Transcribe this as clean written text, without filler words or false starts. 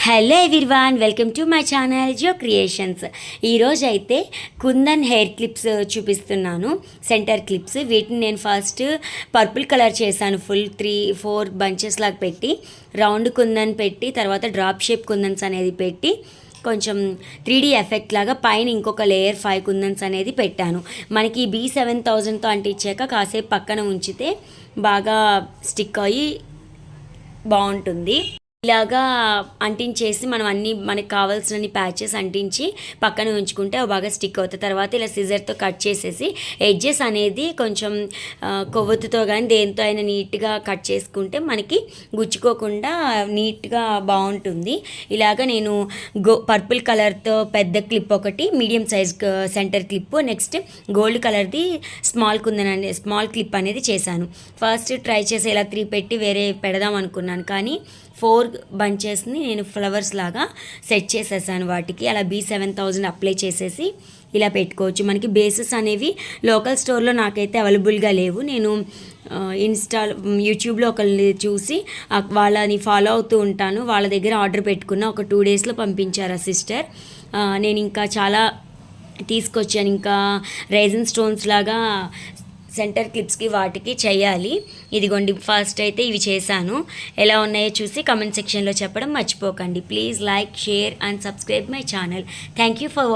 Hello everyone, welcome to my channel Jo creations. ఈరోజు అయితే kundan hair clips చూపిస్తున్నాను, centre clips. వీటిని నేను ఫస్ట్ పర్పుల్ కలర్ చేశాను, ఫుల్ 3-4 బంచెస్ లాగా పెట్టి, రౌండ్ కుందన్ పెట్టి, తర్వాత డ్రాప్ షేప్ కుందన్స్ అనేది పెట్టి, కొంచెం 3D ఎఫెక్ట్ లాగా పైన ఇంకొక లేయర్ 5 కుందన్స్ అనేది పెట్టాను. మనకి B7000తో అంటించాక కాసేపు పక్కన ఉంచితే బాగా స్టిక్ అయ్యి బాగుంటుంది. ఇలాగా అంటించేసి మనం అన్నీ మనకు కావాల్సిన ప్యాచెస్ అంటించి పక్కన ఉంచుకుంటే అవి బాగా స్టిక్ అవుతాయి. తర్వాత ఇలా సిజర్తో కట్ చేసేసి ఎడ్జెస్ అనేది కొంచెం కొవ్వొత్తుతో కానీ దేంతో అయినా నీట్గా కట్ చేసుకుంటే మనకి గుచ్చుకోకుండా నీట్గా బాగుంటుంది. ఇలాగ నేను పర్పుల్ కలర్తో పెద్ద క్లిప్ ఒకటి, medium size centre clip, next gold కలర్ది స్మాల్ క్లిప్ అనేది చేశాను. ఫస్ట్ ట్రై చేసి ఇలా 3 పెట్టి వేరే పెడదాం అనుకున్నాను, కానీ 4 బంచెస్ని నేను ఫ్లవర్స్ లాగా సెట్ చేసేసాను. వాటికి అలా B7000 అప్లై చేసేసి ఇలా పెట్టుకోవచ్చు. మనకి బేసెస్ అనేవి లోకల్ స్టోర్లో నాకైతే అవైలబుల్గా లేవు. నేను యూట్యూబ్లో ఒకరిని చూసి వాళ్ళని ఫాలో అవుతూ ఉంటాను. వాళ్ళ దగ్గర ఆర్డర్ పెట్టుకున్న ఒక 2 డేస్లో పంపించారు ఆ సిస్టర్. నేను ఇంకా చాలా తీసుకొచ్చాను. ఇంకా రైజిన్ స్టోన్స్ లాగా సెంటర్ క్లిప్స్కి వాటికి చేయాలి. ఇదిగోండి, ఫస్ట్ అయితే ఇవి చేశాను. ఎలా ఉన్నాయో చూసి కమెంట్ సెక్షన్లో చెప్పడం మర్చిపోకండి. Please like, share and subscribe my channel. Thank you for